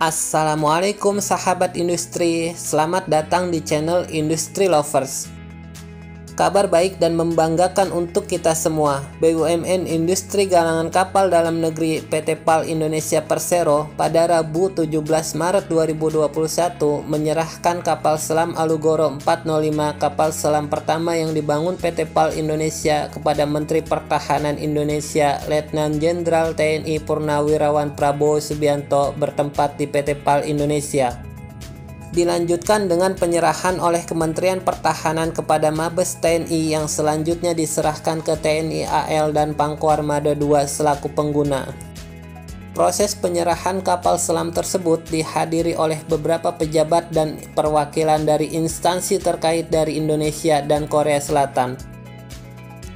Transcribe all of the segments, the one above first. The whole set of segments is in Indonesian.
Assalamualaikum sahabat industri, selamat datang di channel Industri Lovers. Kabar baik dan membanggakan untuk kita semua. BUMN Industri Galangan Kapal Dalam Negeri PT PAL Indonesia Persero pada Rabu 17 Maret 2021 menyerahkan kapal selam Alugoro 405, kapal selam pertama yang dibangun PT PAL Indonesia, kepada Menteri Pertahanan Indonesia Letnan Jenderal TNI Purnawirawan Prabowo Subianto bertempat di PT PAL Indonesia. Dilanjutkan dengan penyerahan oleh Kementerian Pertahanan kepada Mabes TNI yang selanjutnya diserahkan ke TNI AL dan Pangkuarmada II selaku pengguna. Proses penyerahan kapal selam tersebut dihadiri oleh beberapa pejabat dan perwakilan dari instansi terkait dari Indonesia dan Korea Selatan.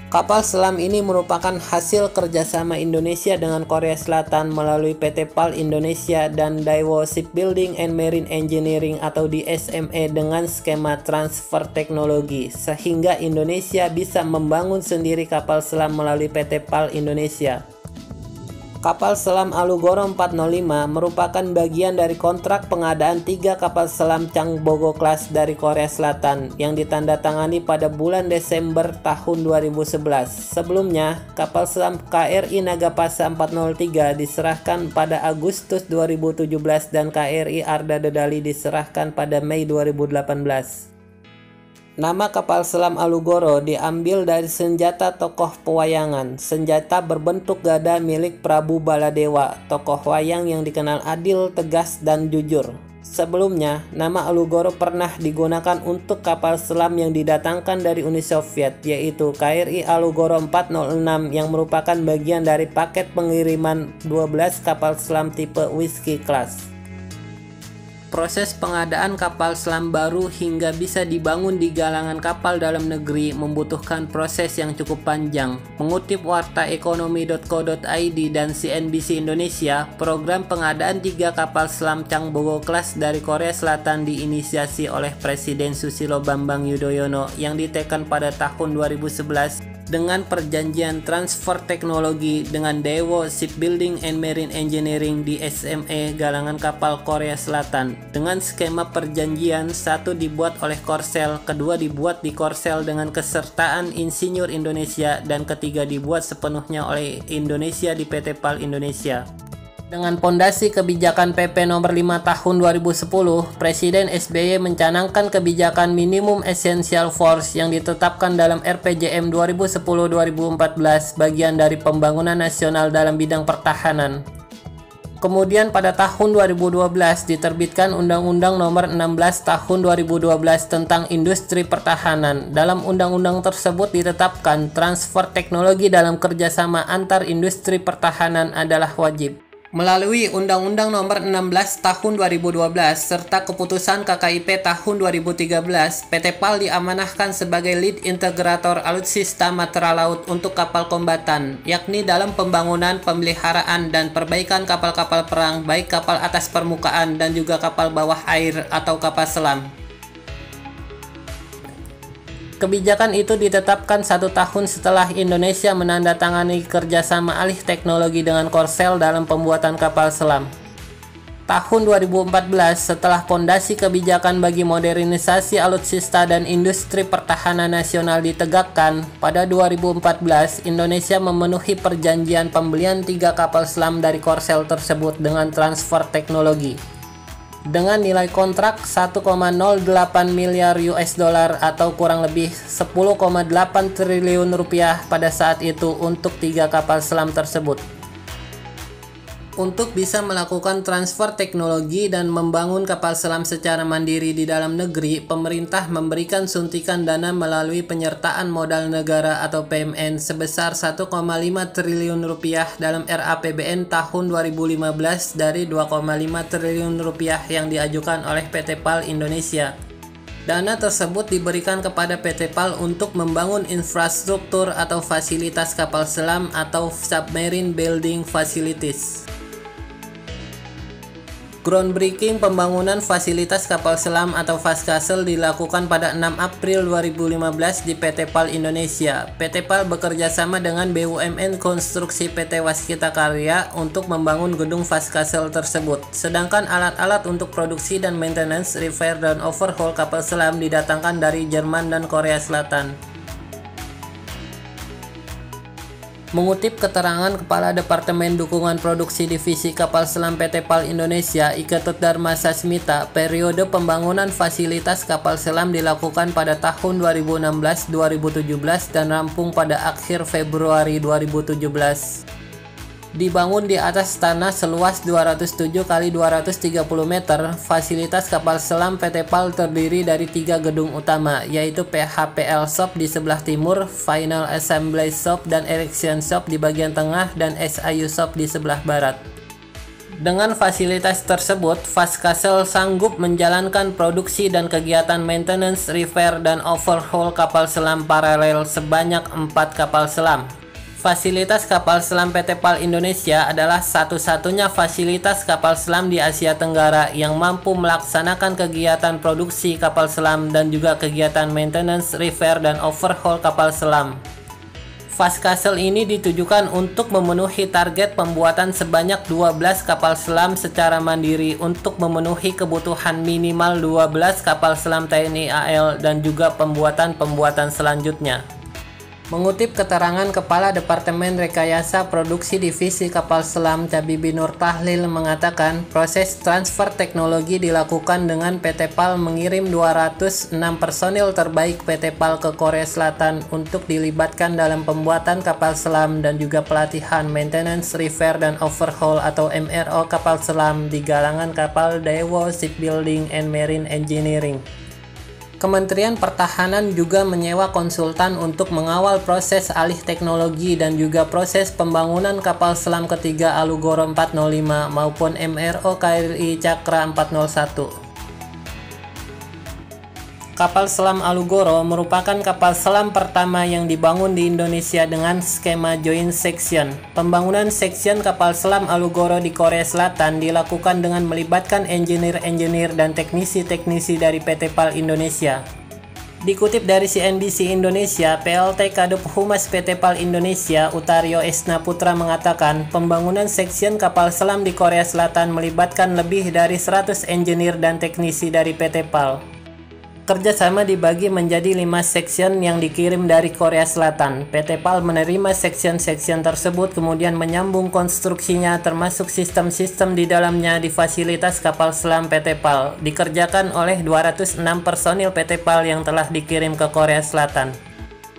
Kapal selam ini merupakan hasil kerjasama Indonesia dengan Korea Selatan melalui PT PAL Indonesia dan Daewoo Shipbuilding and Marine Engineering atau DSME dengan skema transfer teknologi, sehingga Indonesia bisa membangun sendiri kapal selam melalui PT PAL Indonesia. Kapal selam Alugoro 405 merupakan bagian dari kontrak pengadaan 3 kapal selam Changbogo Class dari Korea Selatan yang ditandatangani pada bulan Desember tahun 2011. Sebelumnya, kapal selam KRI Nagapasa 403 diserahkan pada Agustus 2017 dan KRI Arda Dedali diserahkan pada Mei 2018. Nama kapal selam Alugoro diambil dari senjata tokoh pewayangan, senjata berbentuk gada milik Prabu Baladewa, tokoh wayang yang dikenal adil, tegas, dan jujur. Sebelumnya, nama Alugoro pernah digunakan untuk kapal selam yang didatangkan dari Uni Soviet, yaitu KRI Alugoro 406 yang merupakan bagian dari paket pengiriman 12 kapal selam tipe Whiskey Class. Proses pengadaan kapal selam baru hingga bisa dibangun di galangan kapal dalam negeri membutuhkan proses yang cukup panjang. Mengutip wartaekonomi.co.id dan CNBC Indonesia, program pengadaan 3 kapal selam Changbogo Class dari Korea Selatan diinisiasi oleh Presiden Susilo Bambang Yudhoyono yang diteken pada tahun 2011 dengan perjanjian transfer teknologi dengan Daewoo Shipbuilding and Marine Engineering DSME galangan kapal Korea Selatan. Dengan skema perjanjian, satu dibuat oleh Korsel, kedua dibuat di Korsel dengan kesertaan Insinyur Indonesia, dan ketiga dibuat sepenuhnya oleh Indonesia di PT PAL Indonesia. Dengan pondasi kebijakan PP nomor 5 tahun 2010, Presiden SBY mencanangkan kebijakan minimum essential force yang ditetapkan dalam RPJM 2010-2014 bagian dari pembangunan nasional dalam bidang pertahanan. Kemudian pada tahun 2012 diterbitkan Undang-Undang nomor 16 tahun 2012 tentang industri pertahanan. Dalam undang-undang tersebut ditetapkan transfer teknologi dalam kerjasama antar industri pertahanan adalah wajib. Melalui Undang-Undang Nomor 16 Tahun 2012 serta Keputusan KKIP Tahun 2013, PT PAL diamanahkan sebagai lead integrator alutsista matra laut untuk kapal kombatan, yakni dalam pembangunan, pemeliharaan, dan perbaikan kapal-kapal perang, baik kapal atas permukaan dan juga kapal bawah air atau kapal selam. Kebijakan itu ditetapkan 1 tahun setelah Indonesia menandatangani kerjasama alih teknologi dengan Korsel dalam pembuatan kapal selam. Tahun 2014, setelah pondasi kebijakan bagi modernisasi alutsista dan industri pertahanan nasional ditegakkan, pada 2014 Indonesia memenuhi perjanjian pembelian 3 kapal selam dari Korsel tersebut dengan transfer teknologi. Dengan nilai kontrak 1,08 miliar US dollar atau kurang lebih 10,8 triliun rupiah pada saat itu untuk 3 kapal selam tersebut. Untuk bisa melakukan transfer teknologi dan membangun kapal selam secara mandiri di dalam negeri, pemerintah memberikan suntikan dana melalui penyertaan modal negara atau PMN sebesar 1,5 triliun rupiah dalam RAPBN tahun 2015 dari 2,5 triliun rupiah yang diajukan oleh PT PAL Indonesia. Dana tersebut diberikan kepada PT PAL untuk membangun infrastruktur atau fasilitas kapal selam atau submarine building facilities. Groundbreaking pembangunan fasilitas kapal selam atau Faskasel dilakukan pada 6 April 2015 di PT PAL Indonesia. PT PAL bekerja sama dengan BUMN Konstruksi PT Waskita Karya untuk membangun gedung Faskasel tersebut. Sedangkan alat-alat untuk produksi dan maintenance, repair, dan overhaul kapal selam didatangkan dari Jerman dan Korea Selatan. Mengutip keterangan Kepala Departemen Dukungan Produksi Divisi Kapal Selam PT PAL Indonesia, Iketut Dharma Sasmita, periode pembangunan fasilitas kapal selam dilakukan pada tahun 2016-2017 dan rampung pada akhir Februari 2017. Dibangun di atas tanah seluas 207 x 230 meter, fasilitas kapal selam PT PAL terdiri dari 3 gedung utama, yaitu PHPL Shop di sebelah timur, Final Assembly Shop dan Erection Shop di bagian tengah, dan SIU Shop di sebelah barat. Dengan fasilitas tersebut, Faskasel sanggup menjalankan produksi dan kegiatan maintenance, repair, dan overhaul kapal selam paralel sebanyak 4 kapal selam. Fasilitas kapal selam PT PAL Indonesia adalah satu-satunya fasilitas kapal selam di Asia Tenggara yang mampu melaksanakan kegiatan produksi kapal selam dan juga kegiatan maintenance, repair, dan overhaul kapal selam. Faskasel ini ditujukan untuk memenuhi target pembuatan sebanyak 12 kapal selam secara mandiri untuk memenuhi kebutuhan minimal 12 kapal selam TNI AL dan juga pembuatan selanjutnya. Mengutip keterangan Kepala Departemen Rekayasa Produksi Divisi Kapal Selam Cabibi Nur Tahlil mengatakan, proses transfer teknologi dilakukan dengan PT PAL mengirim 206 personil terbaik PT PAL ke Korea Selatan untuk dilibatkan dalam pembuatan kapal selam dan juga pelatihan maintenance, repair, dan overhaul atau MRO kapal selam di galangan kapal Daewoo Shipbuilding and Marine Engineering. Kementerian Pertahanan juga menyewa konsultan untuk mengawal proses alih teknologi dan juga proses pembangunan kapal selam ketiga Alugoro 405 maupun MRO KRI Cakra 401. Kapal selam Alugoro merupakan kapal selam pertama yang dibangun di Indonesia dengan skema joint section. Pembangunan section kapal selam Alugoro di Korea Selatan dilakukan dengan melibatkan engineer-engineer dan teknisi-teknisi dari PT PAL Indonesia. Dikutip dari CNBC Indonesia, PLT Kadub Humas PT PAL Indonesia, Utario Esna Putra mengatakan, pembangunan section kapal selam di Korea Selatan melibatkan lebih dari 100 engineer dan teknisi dari PT PAL. Kerjasama dibagi menjadi 5 section yang dikirim dari Korea Selatan. PT PAL menerima section-section tersebut kemudian menyambung konstruksinya termasuk sistem-sistem di dalamnya di fasilitas kapal selam PT PAL. Dikerjakan oleh 206 personil PT PAL yang telah dikirim ke Korea Selatan.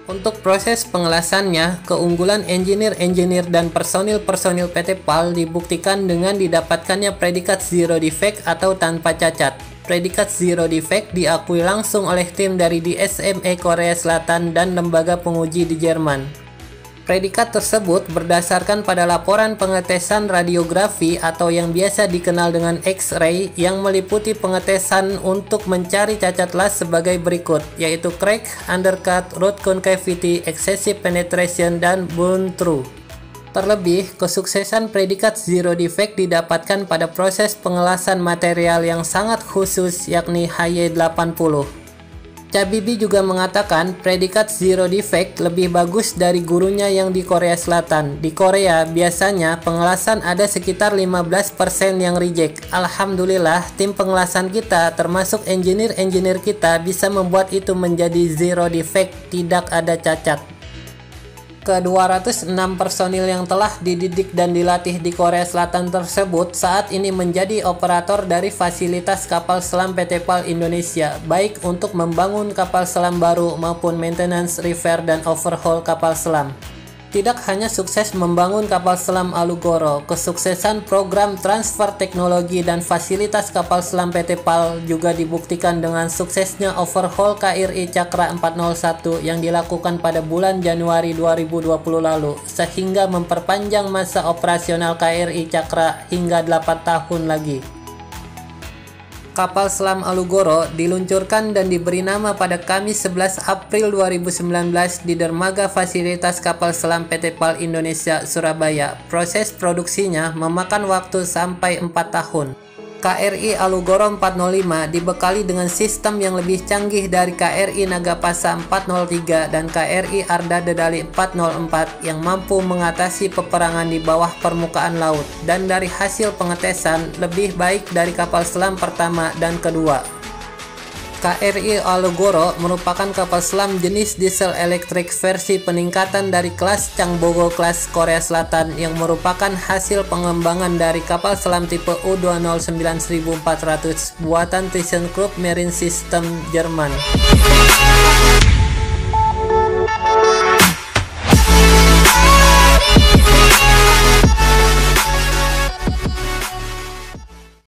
Untuk proses pengelasannya, keunggulan engineer-engineer dan personil-personil PT PAL dibuktikan dengan didapatkannya predikat zero defect atau tanpa cacat. Predikat zero defect diakui langsung oleh tim dari DSME Korea Selatan dan lembaga penguji di Jerman. Predikat tersebut berdasarkan pada laporan pengetesan radiografi atau yang biasa dikenal dengan X-ray yang meliputi pengetesan untuk mencari cacat las sebagai berikut, yaitu crack, undercut, root concavity, excessive penetration, dan bone through. Terlebih, kesuksesan predikat zero defect didapatkan pada proses pengelasan material yang sangat khusus yakni HY80. Cabibi juga mengatakan predikat zero defect lebih bagus dari gurunya yang di Korea Selatan. Di Korea, biasanya pengelasan ada sekitar 15% yang reject. Alhamdulillah, tim pengelasan kita termasuk engineer-engineer kita bisa membuat itu menjadi zero defect, tidak ada cacat. Ke-206 personil yang telah dididik dan dilatih di Korea Selatan tersebut saat ini menjadi operator dari fasilitas kapal selam PT PAL Indonesia, baik untuk membangun kapal selam baru maupun maintenance, repair, dan overhaul kapal selam. Tidak hanya sukses membangun kapal selam Alugoro, kesuksesan program transfer teknologi dan fasilitas kapal selam PT PAL juga dibuktikan dengan suksesnya overhaul KRI Cakra 401 yang dilakukan pada bulan Januari 2020 lalu, sehingga memperpanjang masa operasional KRI Cakra hingga 8 tahun lagi. Kapal selam Alugoro diluncurkan dan diberi nama pada Kamis 11 April 2019 di dermaga fasilitas kapal selam PT PAL Indonesia, Surabaya. Proses produksinya memakan waktu sampai 4 tahun. KRI Alugoro 405 dibekali dengan sistem yang lebih canggih dari KRI Nagapasa 403 dan KRI Arda Dedali 404 yang mampu mengatasi peperangan di bawah permukaan laut, dan dari hasil pengetesan lebih baik dari kapal selam pertama dan kedua. KRI Alugoro merupakan kapal selam jenis diesel elektrik versi peningkatan dari kelas Changbogo kelas Korea Selatan yang merupakan hasil pengembangan dari kapal selam tipe U209 1400 buatan ThyssenKrupp Marine System Jerman.